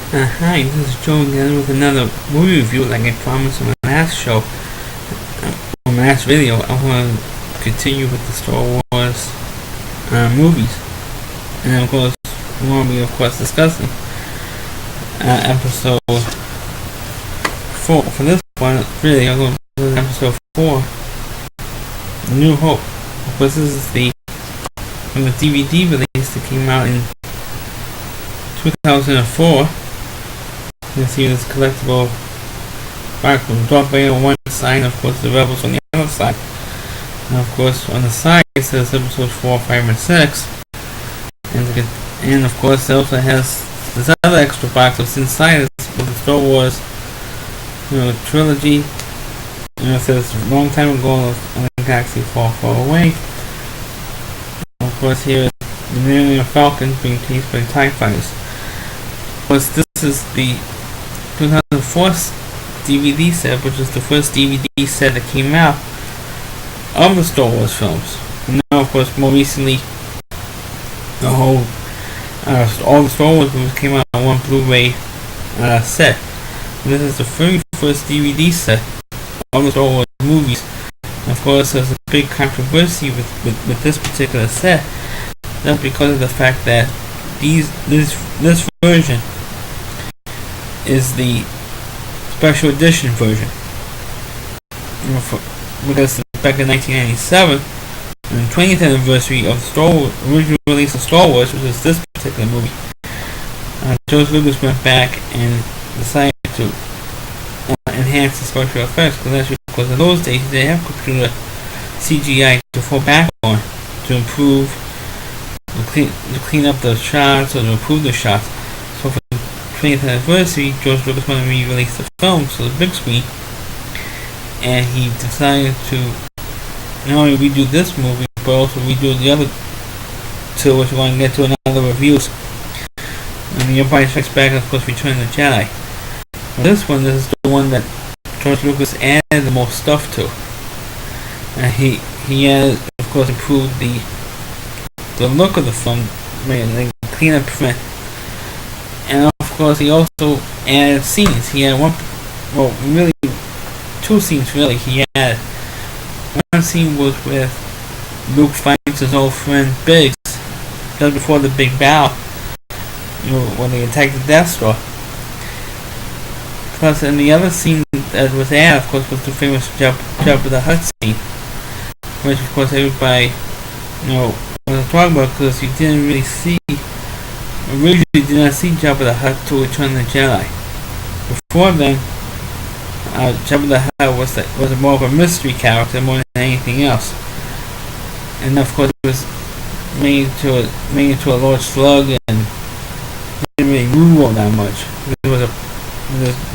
Hi, this is Joe again with another movie review like I promised on my last show, on my last video. I want to continue with the Star Wars movies. And of course, we will be discussing episode 4. For this one, really, I'm going to do episode 4, New Hope. Of course, this is from the DVD release that came out in 2004. You can see this collectible box with Darth Vader on one side, and of course the Rebels on the other side. And of course on the side it says episodes 4, 5, and 6. And of course it also has this other extra box that's inside with the Star Wars, trilogy. It says a long time ago on a galaxy far, far away. And of course here is the Millennium Falcon being chased by TIE fighters. Of course this is the 2004 DVD set, which is the first DVD set that came out of the Star Wars films. And now, of course, more recently, all the Star Wars movies came out on one Blu-ray set. And this is the very first DVD set of the Star Wars movies. And of course, there's a big controversy with this particular set. That's because of the fact that this version is the special edition version. Because back in 1997, on the 20th anniversary of the original release of Star Wars, which is this particular movie, George Lucas went back and decided to enhance the special effects, because in those days they didn't have computer CGI to fall back on to improve, to clean up the shots or to improve the shots. So for 20th anniversary, George Lucas wanted to re-release the film to the big screen, and he decided to not only redo this movie but also redo the other two, which we're going to get to in other reviews. And The Empire Strikes Back, and of course Return of the Jedi. This is the one that George Lucas added the most stuff to, and he has, of course, improved the look of the film, made a cleaner print. And of course, he also added scenes. He had two scenes really. He had one scene was with Luke finds his old friend Biggs just before the big battle, when they attacked the Death Star. Plus, in the other scene that was added, of course, was the famous Jabba the Hutt scene, which of course everybody, was talking about, because you didn't really see. Originally did not see Jabba the Hutt to Return of the Jedi. Before then, Jabba the Hutt was more of a mystery character more than anything else. And of course it was made into a large slug and didn't really move all that much.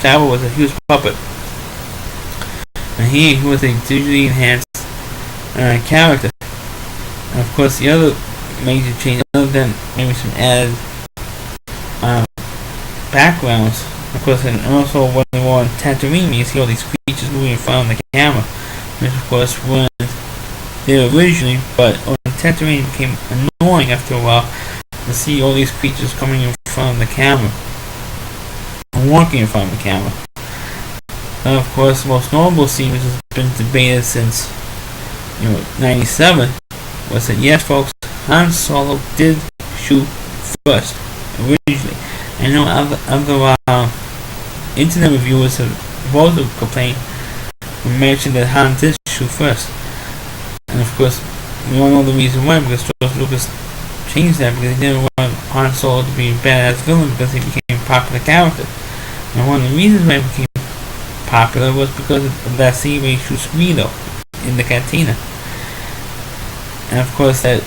Jabba was a huge puppet. And he was a digitally enhanced character. And of course the other major change, other than maybe some added backgrounds, of course, and also when they were on Tatooine, you see all these creatures moving in front of the camera, which of course weren't there originally, but on Tatooine it became annoying after a while to see all these creatures coming in front of the camera, and walking in front of the camera. And of course, the most notable scene, which has been debated since 97, was that yes, folks, Han Solo did shoot first originally. I know other internet reviewers have also complained and mentioned that Han did shoot first. And of course, we all know the reason why, because George Lucas changed that because he didn't want Han Solo to be a badass villain, because he became a popular character. And one of the reasons why he became popular was because of that scene where he shoots Greedo in the cantina. And of course that,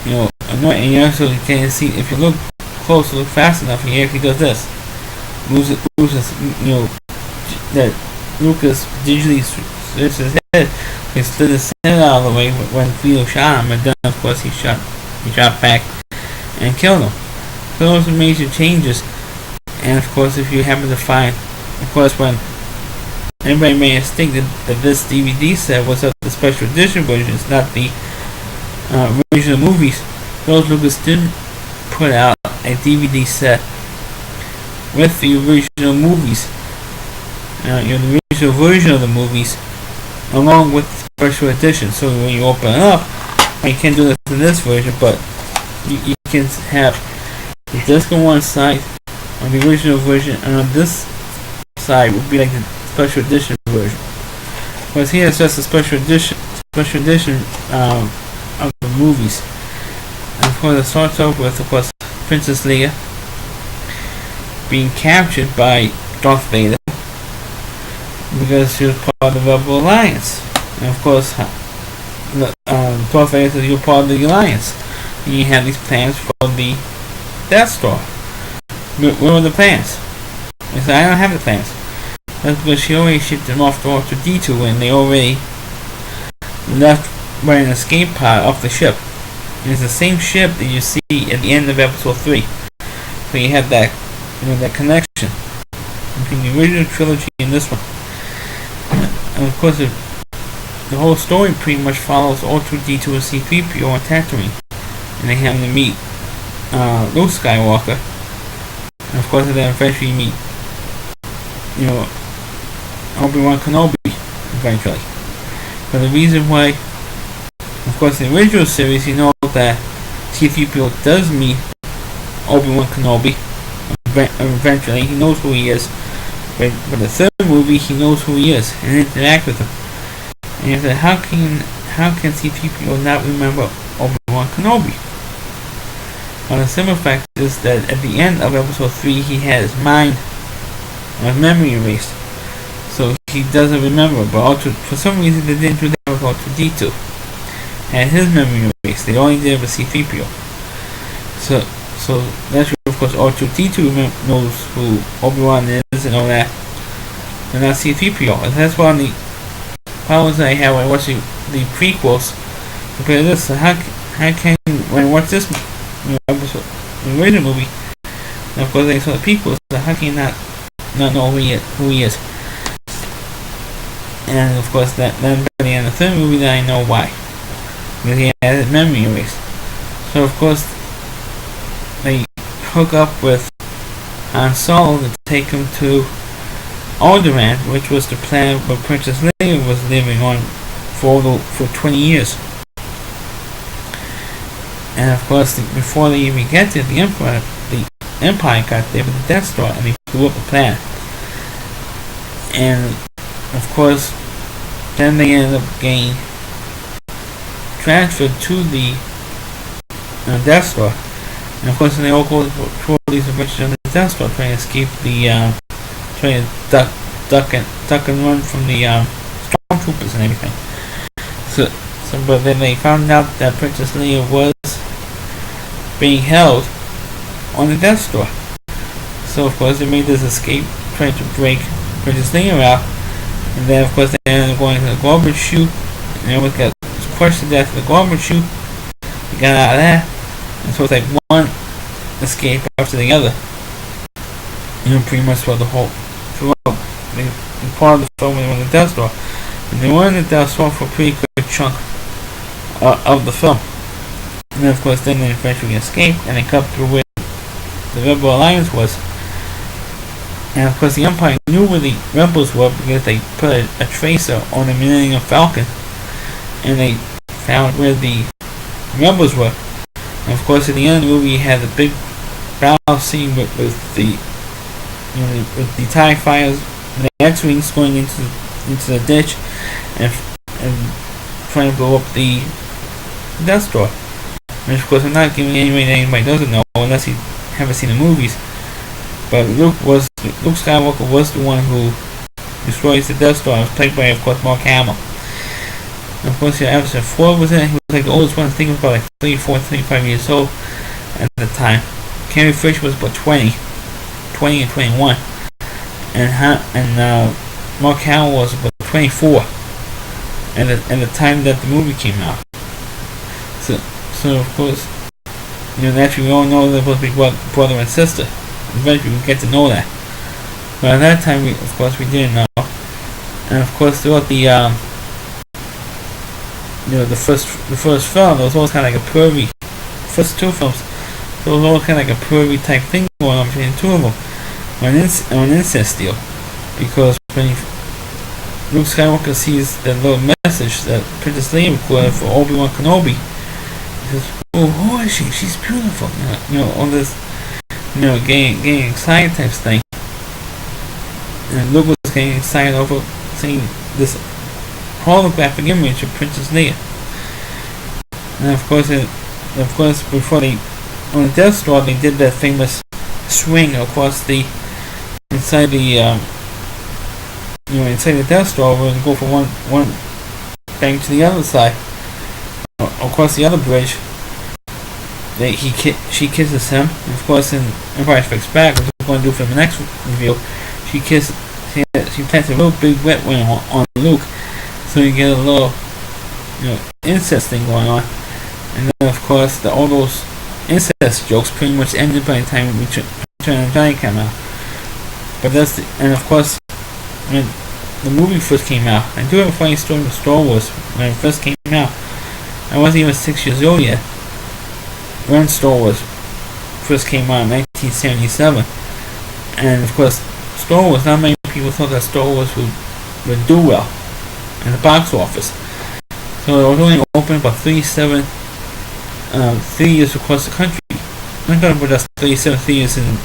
and you actually can see, if you look close, look fast enough, he actually does this. That Lucas digitally switched his head. He slid his head out of the way when Greedo shot him, and then of course he shot back and killed him. So those are major changes. And of course, if you happen to find, of course, when anybody may think that this DVD set was of the special edition version, it's not the original movies. George Lucas didn't put out a DVD set with the original movies, the original version of the movies, along with the special edition. So when you open it up, you can't do this in this version, but you can have the disc on one side, on the original version, and on this side would be like the special edition version. Whereas here it's just a special edition of the movies. And of course, it starts off with, of course, Princess Leia being captured by Darth Vader because she was part of the Rebel Alliance. And of course, Darth Vader says you're part of the Alliance. And you have these plans for the Death Star. Where were the plans? He said, I don't have the plans. That's because she already shipped them off to R2-D2 when they already left by an escape pod off the ship. And it's the same ship that you see at the end of episode 3. So you have that, that connection between the original trilogy and this one. And of course, the whole story pretty much follows R2-D2 and C-3PO on Tatooine, and they have to meet Luke Skywalker, and of course, then eventually meet, Obi-Wan Kenobi eventually. But the reason why, of course, in the original series, you know that C-3PO does meet Obi-Wan Kenobi eventually. He knows who he is. But for the third movie, he knows who he is and interact with him. And you said, how can C-3PO not remember Obi-Wan Kenobi? Well, the simple fact is that at the end of episode 3, he had his mind or his memory erased. So he doesn't remember, but for some reason they didn't do that with R2-D2. Had his memory erased. They only did it with C-3PO. So that's why, of course, R2-D2 knows who Obi-Wan is and all that. And not C-3PO. And that's one of the problems I have when watching the prequels compared to this. So how can, when I watch this episode, the original movie, and of course I saw the prequels, so how can you not know who he is? And of course, then by the end of the third movie, then I know why. Because he had his memory erased. So of course, they hook up with Han Solo to take him to Alderaan, which was the planet where Princess Leia was living on for 20 years. And of course, before they even get there, the Empire got there with the Death Star, and they blew up the planet. And of course, then they ended up getting transferred to the Death Star. And of course, they all go through all these adventures on the Death Star, trying to escape trying to duck and run from the stormtroopers and everything. But then they found out that Princess Leia was being held on the Death Star. So of course, they made this escape, trying to break Princess Leia out. And then of course, they ended up going to the garbage chute, and they almost got crushed to death in the garbage chute. They got out of that. And so it's like one escape after the other. Pretty much throughout the part of the film when they were in the Death Star. And they were in the Death Star for a pretty good chunk of the film. And then of course, then they eventually escaped, and they cut through where the Rebel Alliance was. And of course, the Empire knew where the Rebels were because they put a tracer on the Millennium Falcon, and they found where the Rebels were. And of course, at the end of the movie, you had the big battle scene with the TIE fighters, the X-wings going into the ditch and trying to blow up the Death Star. And of course, I'm not giving anybody that anybody doesn't know unless you haven't seen the movies. But Luke Skywalker was the one who destroys the Death Star. It was played by, of course, Mark Hamill. And of course, episode 4 was in it. He was like the oldest one. I think he was about like 34, 35 years old at the time. Carrie Fisher was about 20 and 21. And Mark Hamill was about 24 at the time that the movie came out. So of course, naturally we all know they're supposed to be brother and sister. Eventually we get to know that. But at that time, of course, we didn't know. And of course, throughout the first film, there was always kind of like a pervy. First two films, there was always kind of like a pervy type thing going on between the two of them. an incest deal, because when Luke Skywalker sees that little message that Princess Leia recorded for Obi-Wan Kenobi, he says, "Oh, who is she? She's beautiful." All this, getting excited type thing. And Luke was getting excited over seeing this holographic image of Princess Leia. And of course, before on the Death Star, they did that famous swing across the inside the Death Star and go from one bank to the other side, across the other bridge. She kisses him. And of course, in Empire Strikes Back, which we're going to do for the next review, she plants a real big wet wing on Luke, so you get a little incest thing going on. And then of course all those incest jokes pretty much ended by the time Return of the Jedi came out. And of course, when the movie first came out, I do have a funny story with Star Wars. When it first came out, I wasn't even 6 years old yet when Star Wars first came out in 1977. And of course, Star Wars, not many people thought that Star Wars would do well in the box office. So it was only open about 37 theaters across the country. I'm not talking about just 37 theaters in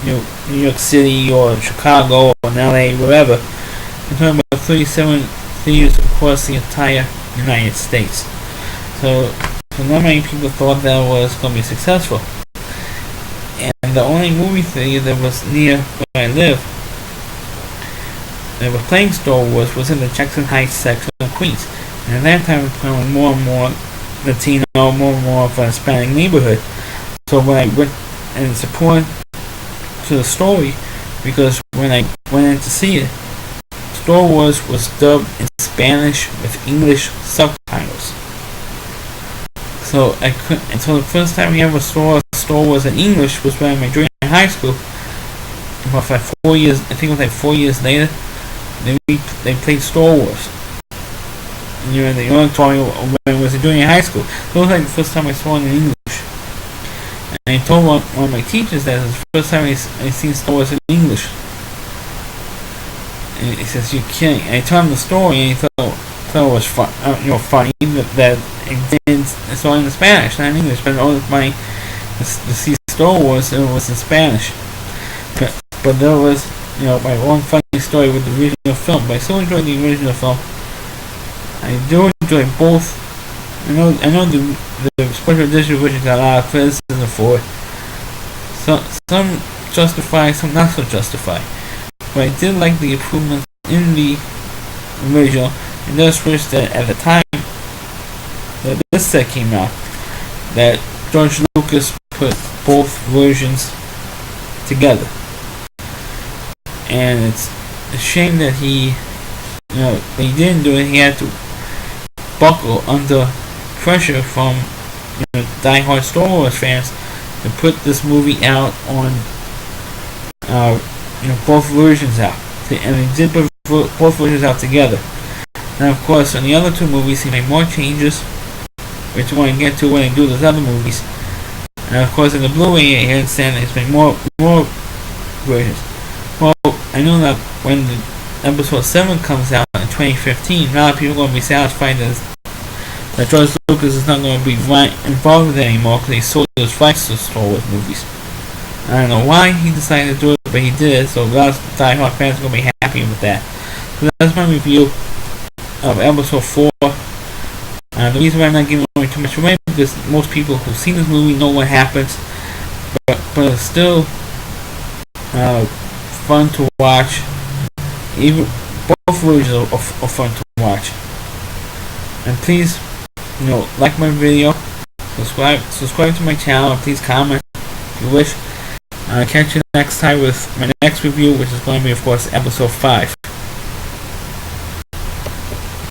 New York City or Chicago or LA, wherever. I'm talking about 37 theaters across the entire United States. So not many people thought that was going to be successful. And the only movie theater that was near where I live that was playing Star Wars was in the Jackson Heights section of Queens. And at that time, it was becoming more and more Latino, more and more of a Hispanic neighborhood. So when I went in support to the story, because when I went in to see it, Star Wars was dubbed in Spanish with English subtitles. So so the first time we ever saw Star Wars in English was when I was during high school. About like 4 years, I think it was like 4 years later, they played Star Wars. And they only told me when I was doing high school. So it was like the first time I saw it in English. And I told one of my teachers that it was the first time I seen Star Wars in English. And he says, "You're kidding." And I told him the story, and he thought it was funny that it's all in Spanish, not in English. But all of my to see Star Wars, it was in Spanish. But there was my one funny story with the original film. But I still enjoyed the original film. I do enjoy both. I know the special edition version got a lot of criticism for it. Some justify, some not so justify. But I did like the improvements in the original. And just wish that at the time that this set came out, that George Lucas put both versions together. And it's a shame that he didn't do it. He had to buckle under pressure from die-hard Star Wars fans to put this movie out on both versions out, and they did put both versions out together. Now, of course, on the other two movies, he made more changes, which I want to get to when I do those other movies. And of course, in the Blu-ray, I understand he's made more versions. Well, I know that when the Episode 7 comes out in 2015, a lot of people are going to be satisfied that George Lucas is not going to be involved with it anymore because he sold his rights to Star Wars movies. I don't know why he decided to do it, but he did, so a lot of die-hard fans are going to be happy with that. So that's my review of Episode 4. The reason why I'm not giving away too much away is because most people who've seen this movie know what happens, but it's still fun to watch. Even both versions are fun to watch. And please, like my video, subscribe to my channel, and please comment if you wish. Catch you next time with my next review, which is going to be, of course, Episode 5.